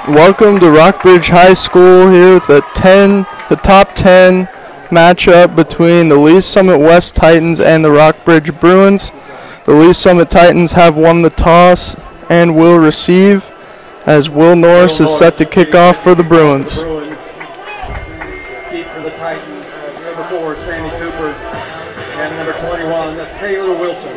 Welcome to Rockbridge High School here with the top 10 matchup between the Lee Summit West Titans and the Rockbridge Bruins. The Lee Summit Titans have won the toss and will receive as Will Norris is set to kick off for the Bruins. Keep for the Titans, number 4, Sammy Cooper, and number 21, that's Taylor Wilson.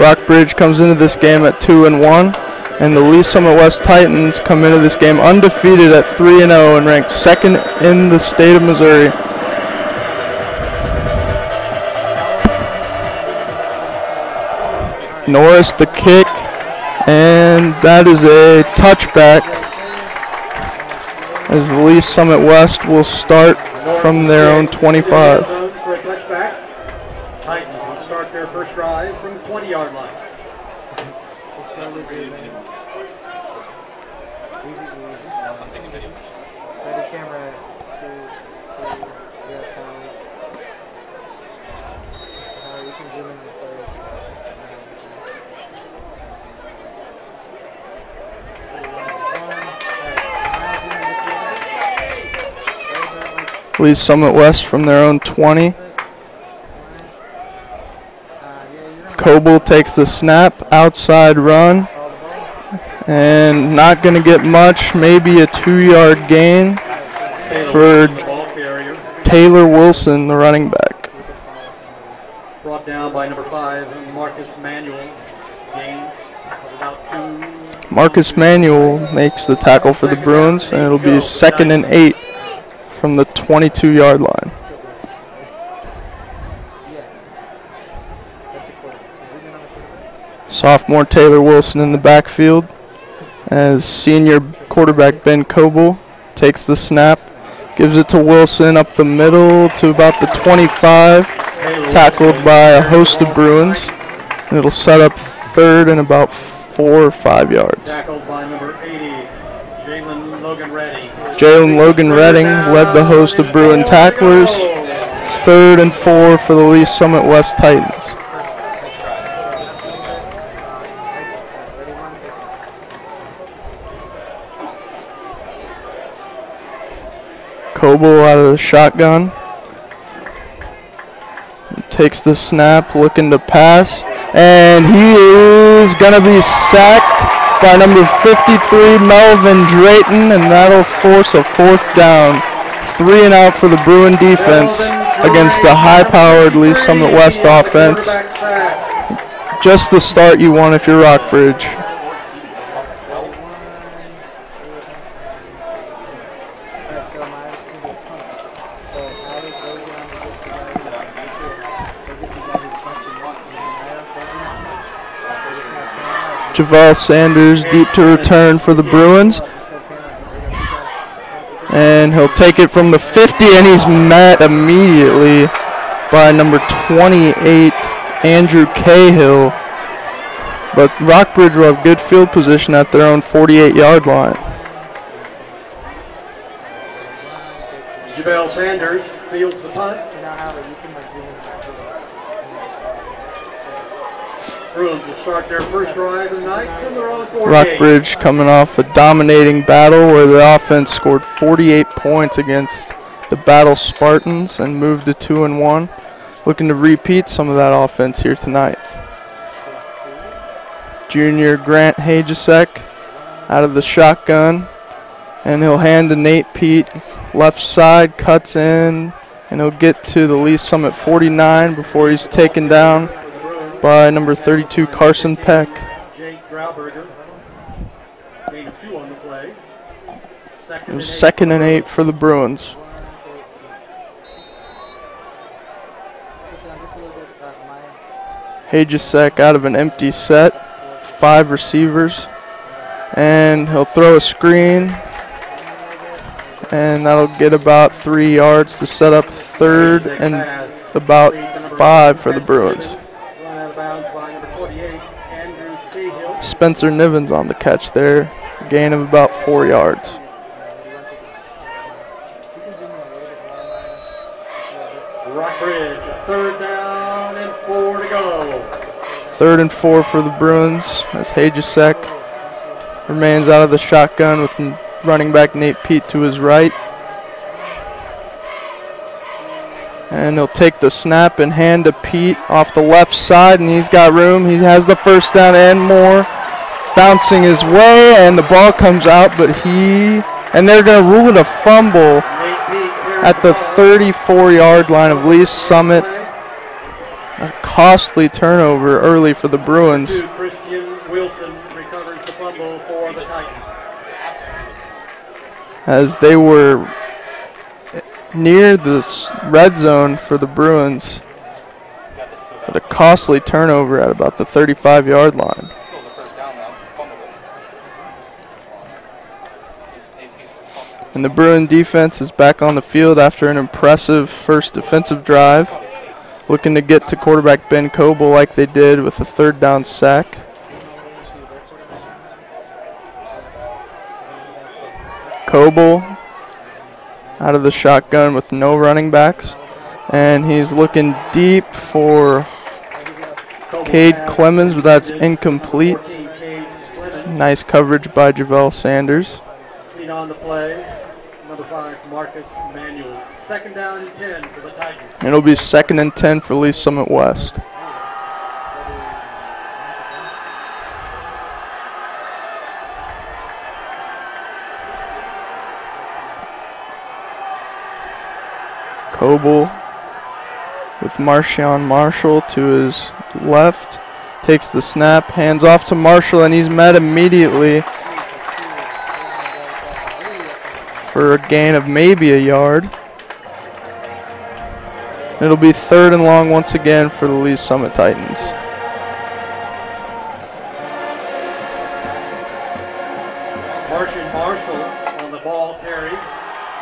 Rockbridge comes into this game at 2-1. And the Lee Summit West Titans come into this game undefeated at 3-0 and ranked second in the state of Missouri. Norris the kick, and that is a touchback as the Lee Summit West will start from their own 25. For a touchback, Titans will start their first drive from the 20-yard line. Lee Summit West from their own 20. Coble takes the snap, outside run, and not going to get much, maybe a 2-yard gain for Taylor Wilson, the running back. Brought down by number 5, Marcus Manuel. Gain about 2. Marcus Manuel makes the tackle for the Bruins, and it'll be 2nd and 8 from the 22-yard line. Sophomore Taylor Wilson in the backfield as senior quarterback Ben Coble takes the snap, gives it to Wilson up the middle to about the 25, tackled by a host of Bruins. And it'll set up 3rd and about 4 or 5 yards. Tackled by number 80, Jalen Logan Redding. Jalen Logan Redding led the host of Bruin tacklers. 3rd and 4 for the Lee Summit West Titans. Coble out of the shotgun. Takes the snap, looking to pass, and he is going to be sacked by number 53, Melvin Drayton, and that'll force a 4th down. 3 and out for the Bruin defense against the high-powered Lee Summit West offense. Just the start you want if you're Rockbridge. Javal Sanders deep to return for the Bruins. And he'll take it from the 50, and he's met immediately by number 28, Andrew Cahill. But Rockbridge will have good field position at their own 48-yard line. Javal Sanders fields the punt. Bruins will start their first drive of the night from their own 48. Rockbridge coming off a dominating battle where the offense scored 48 points against the Battle Spartans and moved to 2-1. Looking to repeat some of that offense here tonight. Junior Grant Hajasek out of the shotgun, and he'll hand to Nate Pete. Left side, cuts in, and he'll get to the Lee Summit 49 before he's taken down by number 32, Carson Peck. Jake Grauberger. Gain 2 on the play. It was 2nd and 8 for the Bruins. Hajasek out of an empty set. 5 receivers. And he'll throw a screen. And that'll get about 3 yards to set up third and about 5 for the Bruins. Spencer Nivens on the catch there. Gain of about 4 yards. Rockridge, 3rd down and 4 to go. 3rd and 4 for the Bruins as Hajicek remains out of the shotgun with running back Nate Pete to his right. And he'll take the snap and hand to Pete off the left side, and he's got room. He has the 1st down and more. Bouncing his way, and the ball comes out, but and they're going to rule it a fumble at the 34-yard line of Lee Summit. A costly turnover early for the Bruins. As they were near the red zone for the Bruins, but a costly turnover at about the 35-yard line. And the Bruin defense is back on the field after an impressive first defensive drive, looking to get to quarterback Ben Coble like they did with a 3rd down sack. Coble out of the shotgun with no running backs, and he's looking deep for Cade Clemens, but that's incomplete. Nice coverage by Javel Sanders. On the play, number 5, Marcus Manuel. 2nd down and 10 for the Titans. It'll be 2nd and 10 for Lee Summit West. Coble with Marshawn Marshall to his left. Takes the snap, hands off to Marshall, and he's met immediately for a gain of maybe a yard. It'll be 3rd and long once again for the Lee Summit Titans. Marshall on the ball carry.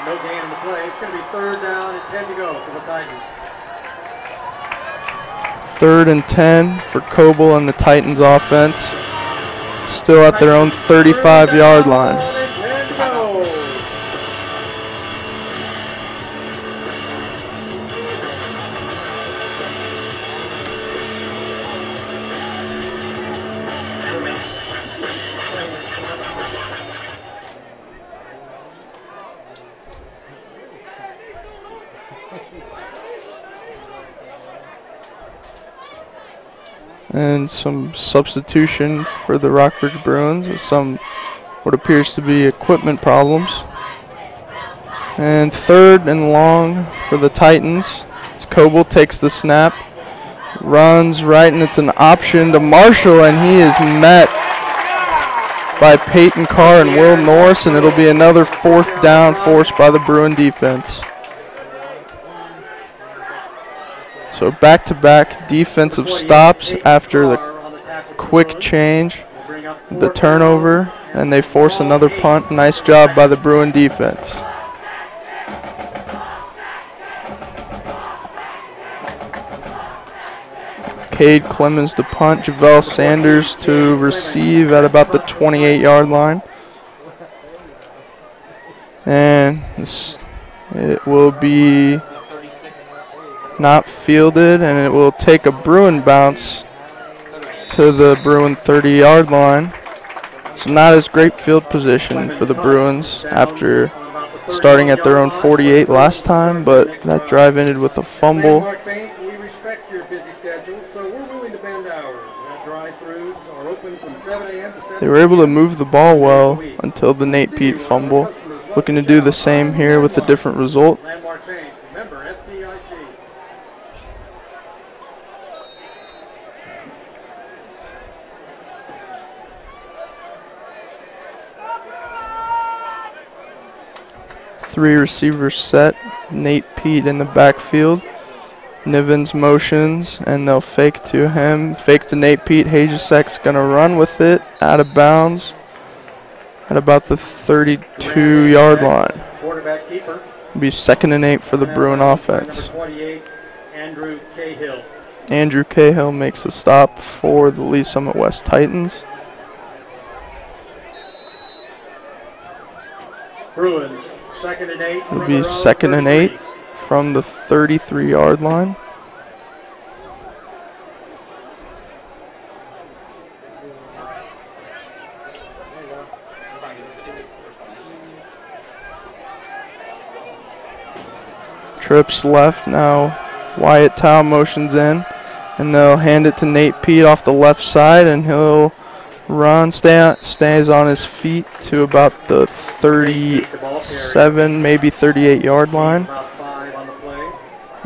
No gain in the play. It's going to be 3rd down and 10 to go for the Titans. 3rd and 10 for Coble and the Titans offense. Still at their own 35-yard line. And some substitution for the Rockbridge Bruins, some what appears to be equipment problems. And 3rd and long for the Titans. As Coble takes the snap, runs right, and it's an option to Marshall, and he is met by Peyton Carr and Will Norris, and it'll be another 4th down forced by the Bruin defense. So back-to-back defensive stops after the quick change, the turnover, and they force another punt. Nice job by the Bruin defense. Cade Clemens to punt, Javel Sanders to receive at about the 28-yard line. And it will be not fielded, and it will take a Bruin bounce to the Bruin 30-yard line. So not as great field position for the Bruins after starting at their own 48 last time, but that drive ended with a fumble. We respect your busy schedule, so we're willing to bend ours. Drive-throughs are open from 7 a.m. to 7 They were able to move the ball well until the Nate Pete fumble. Looking to do the same here with a different result. Landmark Bank, remember FDIC. Three receivers set, Nate Pete in the backfield. Nivens motions, and they'll fake to him. Fake to Nate Pete. Hajicek's going to run with it, out of bounds. at about the 32-yard line. Quarterback keeper. It'll be 2nd and 8 for the Bruin offense. Number 28, Andrew Cahill. Andrew Cahill makes the stop for the Lee Summit West Titans. Bruins, 2nd and 8. It'll be 2nd and 8 from the 33-yard line. Trips left now. Wyatt Tao motions in, and they'll hand it to Nate Pete off the left side, and he'll run, stays on his feet to about the 37, maybe 38-yard line.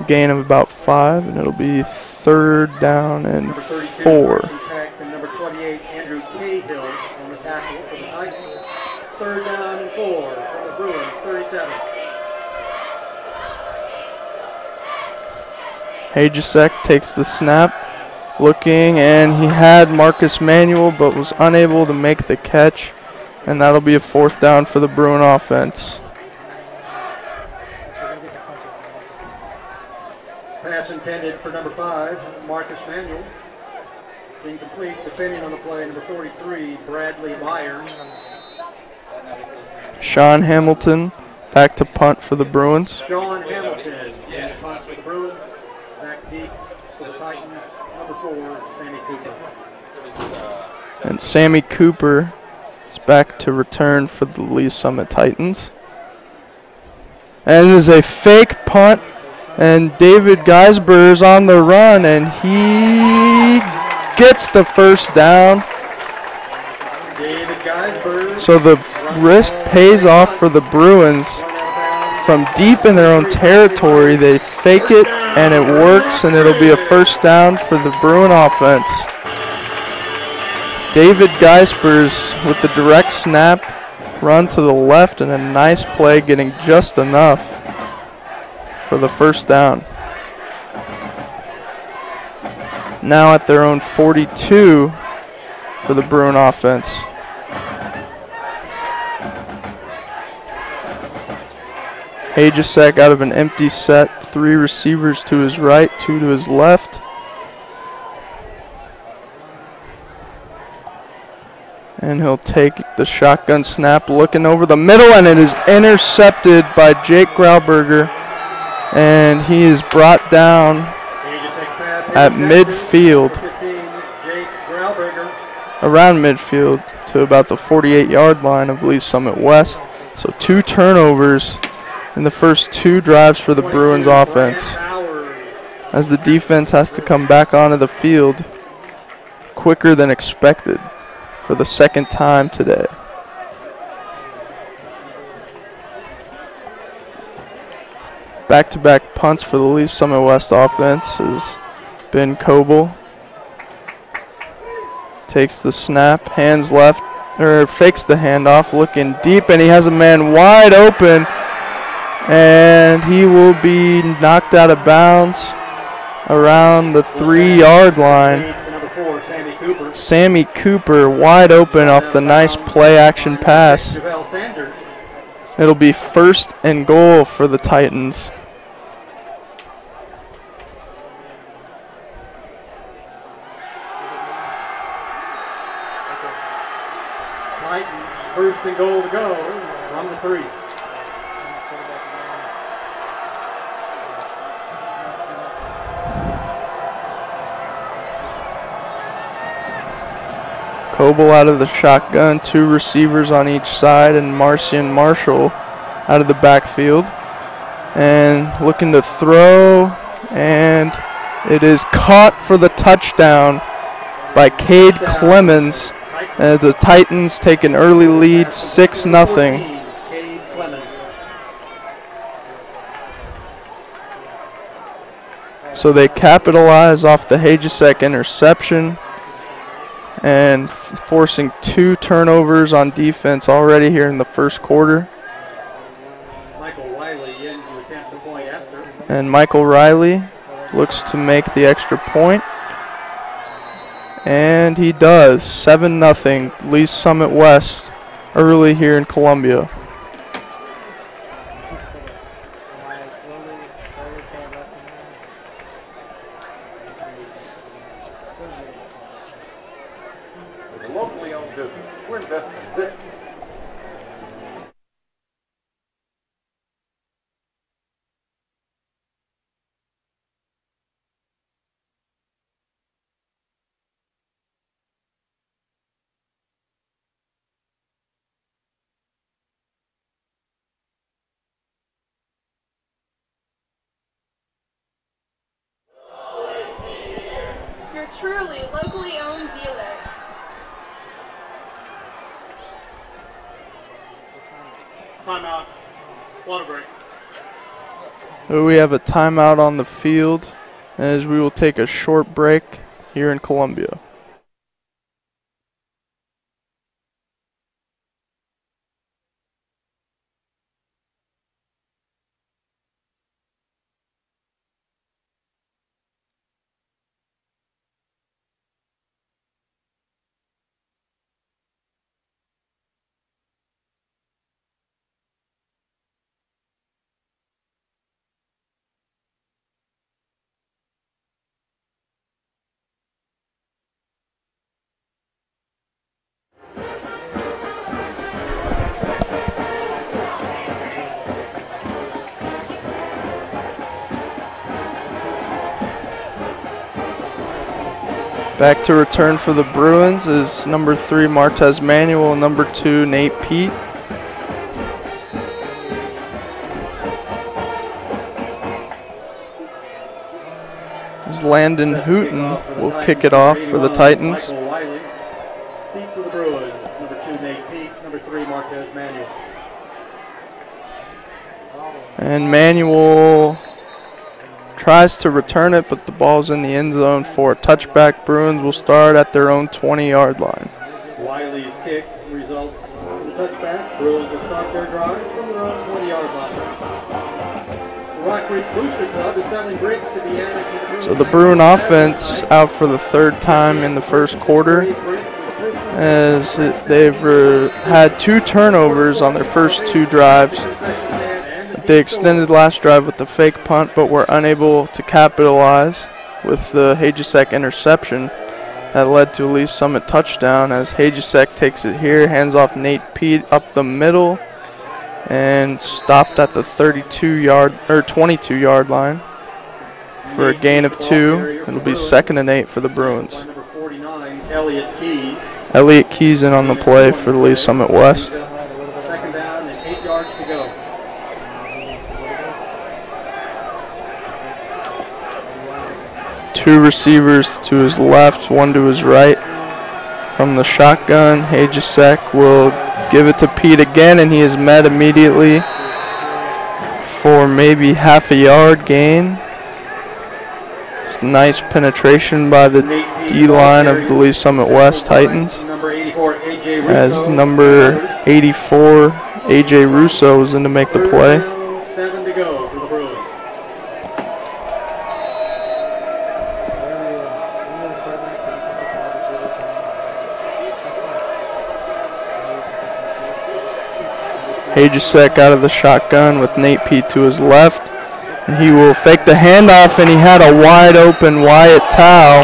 Gain of about 5, and it'll be 3rd down and 4. Number 28, Andrew Cahill on the tackle for the Titans. 3rd down and 4 from the Bruins, 37. Hajicek takes the snap, looking, and he had Marcus Manuel but was unable to make the catch, and that'll be a 4th down for the Bruin offense. Pass intended for number 5, Marcus Manuel. It's incomplete, depending on the play, number 43, Bradley Myers. Sean Hamilton back to punt for the Bruins. Sean Hamilton, punt for the Bruins. Back deep for the Titans, number 4, Sammy Cooper. And Sammy Cooper is back to return for the Lee Summit Titans. And it is a fake punt, and David Geisber is on the run, and he gets the 1st down. David Geisber. So the risk pays off for the Bruins. From deep in their own territory, they fake it, and it works, and it'll be a 1st down for the Bruin offense. David Geispers with the direct snap, run to the left, and a nice play, getting just enough for the 1st down. Now at their own 42 for the Bruin offense. Hajicek out of an empty set, 3 receivers to his right, 2 to his left. And he'll take the shotgun snap, looking over the middle, and it is intercepted by Jake Grauberger. And he is brought down at midfield, around midfield to about the 48-yard line of Lee Summit West. So 2 turnovers in the first 2 drives for the Bruins offense, as the defense has to come back onto the field quicker than expected for the 2nd time today. Back-to-back punts for the Lee Summit West offense is Ben Coble. Takes the snap, hands left, or fakes the handoff, looking deep, and he has a man wide open, and he will be knocked out of bounds around the 3-yard line. Sammy Cooper wide open off the nice play-action pass. It'll be 1st and goal for the Titans. Titans, 1st and goal to go from the 3. Coble out of the shotgun, 2 receivers on each side, and Marcian Marshall out of the backfield. And looking to throw, and it is caught for the touchdown by Cade Clemens, as the Titans take an early lead, 6-0. So they capitalize off the Hajicek interception, and forcing 2 turnovers on defense already here in the 1st quarter. And Michael Riley looks to make the extra point. And he does. 7-0. Lee Summit West early here in Columbia. Locally owned business. We're investing in this. Your truly locally owned dealer. Timeout. Water break. We have a timeout on the field as we will take a short break here in Columbia. Back to return for the Bruins is number 3 Martez Manuel, number 2 Nate Pete. As Landon Hooten will kick it off for the Titans. Michael Wiley. Pete for the Bruins. Number 2 Nate Pete. Number 3 Martez Manuel. And Manuel tries to return it, but the ball's in the end zone for a touchback. Bruins will start at their own 20-yard line. Wiley's kick results in the touchback. Bruins will start their drive from their own 20-yard line. The Rock Ridge Booster Club is selling bricks to be added to the Bruins. So the Bruin offense out for the 3rd time in the first quarter, as they've had 2 turnovers on their first 2 drives. They extended last drive with the fake punt, but were unable to capitalize with the Hajicek interception that led to a Lee Summit touchdown, as Hajicek takes it here, hands off Nate Pete up the middle, and stopped at the 32-yard or 22-yard line for a gain of 2. It'll be 2nd and 8 for the Bruins. Elliott Keys in on the play for the Lee Summit West. 2nd down and 8 yards to go. Two receivers to his left, one to his right. From the shotgun, Hajicek will give it to Pete again, and he is met immediately for maybe half a yard gain. Nice penetration by the D-line of the Lee Summit West Titans, as number 84, A.J. Russo, was in to make the play. 7 to go for the Bruins. Hajicek out of the shotgun with Nate Pete to his left. And he will fake the handoff, and he had a wide open Wyatt Tao.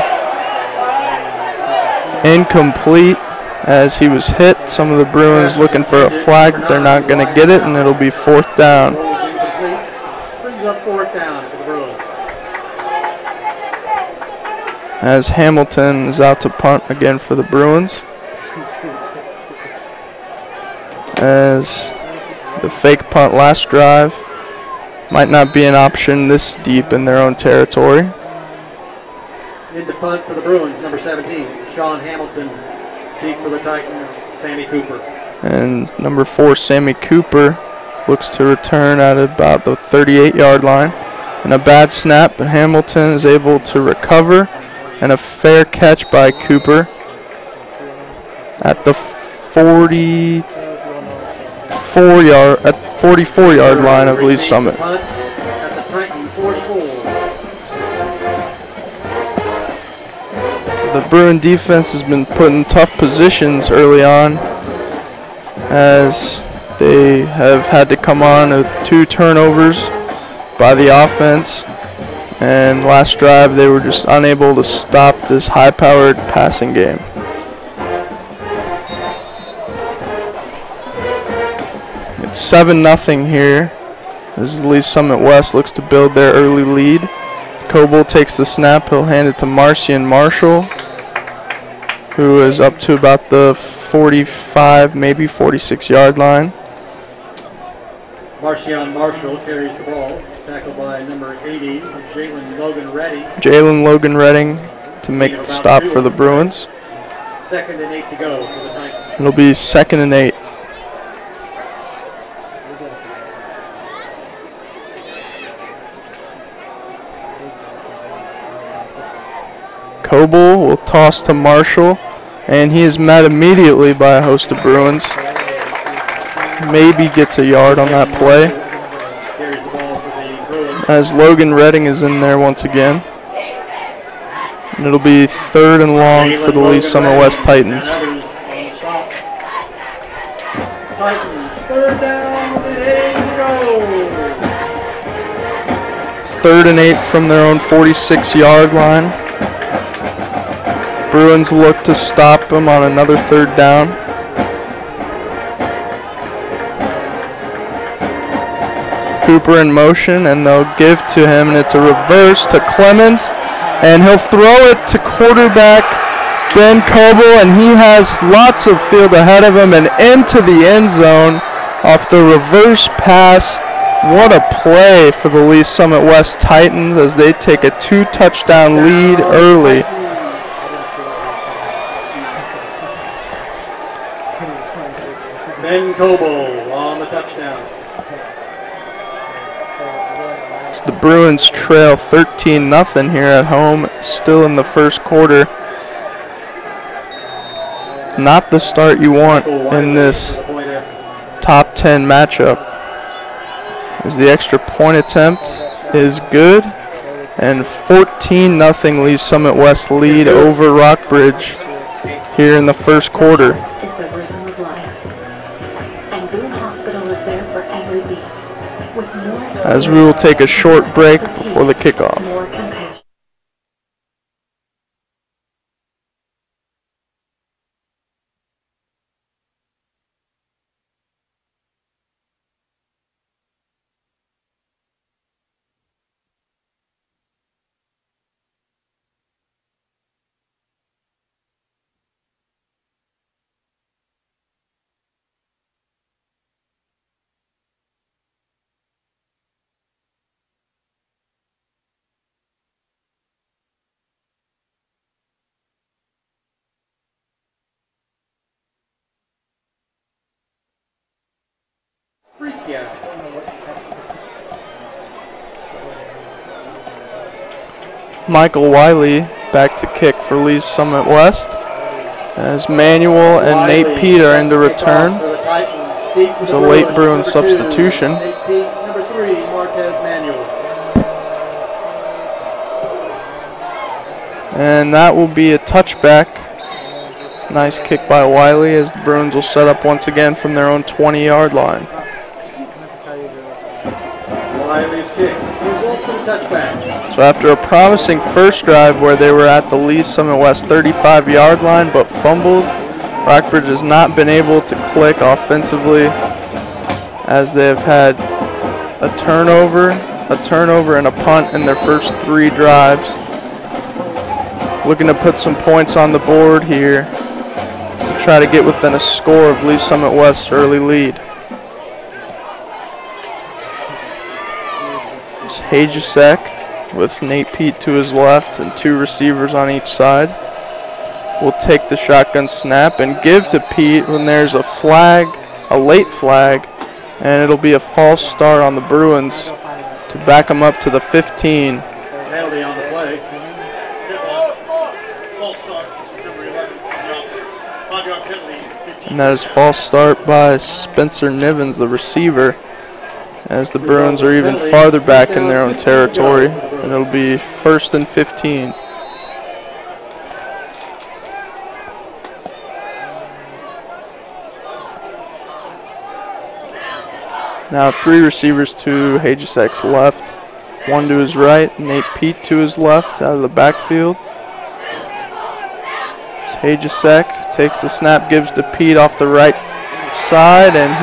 Incomplete as he was hit. Some of the Bruins looking for a flag, but they're not going to get it, and it'll be 4th down. Brings up 4th down for the Bruins. As Hamilton is out to punt again for the Bruins. As the fake punt last drive might not be an option this deep in their own territory. In the punt for the Bruins, number 17, Sean Hamilton. Deep for the Titans, Sammy Cooper. And number 4, Sammy Cooper, looks to return at about the 38-yard line. And a bad snap, but Hamilton is able to recover. And a fair catch by Cooper at the 44-yard line of Lee Summit. At the Titan 44. The Bruin defense has been put in tough positions early on, as they have had to come on with 2 turnovers by the offense. And last drive, they were just unable to stop this high-powered passing game. It's 7-0 here as Lee Summit West looks to build their early lead. Coble takes the snap. He'll hand it to Marcian Marshall, who is up to about the 45, maybe 46-yard line. Marcian Marshall carries the ball. Tackled by number 80, Jalen Logan Redding. Jalen Logan Redding to make the stop for the Bruins. 2nd and 8 to go for the Titans. It'll be 2nd and 8. Coble will toss to Marshall, and he is met immediately by a host of Bruins. Maybe gets a yard on that play, as Logan Redding is in there once again. And it'll be 3rd and long for the Lee Summit West Titans. Titans 3rd down and 8 to go. 3rd and 8 from their own 46-yard line. Bruins look to stop them on another 3rd down. Cooper in motion, and they'll give to him, and it's a reverse to Clemens, and he'll throw it to quarterback Ben Coble, and he has lots of field ahead of him and into the end zone off the reverse pass. What a play for the Lee Summit West Titans as they take a 2-touchdown lead early. Ben Coble on the touchdown. So the Bruins trail 13-0 here at home, still in the first quarter. Not the start you want in this top 10 matchup, as the extra point attempt is good, and 14-0 Lee Summit West lead over Rockbridge here in the first quarter. As we will take a short break before the kickoff. Michael Wiley back to kick for Lee Summit West, as Manuel and Nate Pete are in to return. It's a late Bruin substitution. Number 3, Marquez Manuel. And that will be a touchback. Nice kick by Wiley, as the Bruins will set up once again from their own 20-yard line. Wiley's kick results in a touchback. So after a promising first drive where they were at the Lee Summit West 35-yard line but fumbled, Rockbridge has not been able to click offensively, as they have had a turnover, and a punt in their first 3 drives. Looking to put some points on the board here to try to get within a score of Lee Summit West's early lead. It's Hajusek with Nate Pete to his left and 2 receivers on each side. Will take the shotgun snap and give to Pete when there's a flag, a late flag, and it'll be a false start on the Bruins to back them up to the 15. Penalty on the play. And that is false start by Spencer Nivens, the receiver, as the Bruins are even farther back in their own territory, and it'll be 1st and 15. Now 3 receivers to Hagesek's left. 1 to his right, Nate Pete to his left out of the backfield. Hagesek takes the snap, gives to Pete off the right side, and he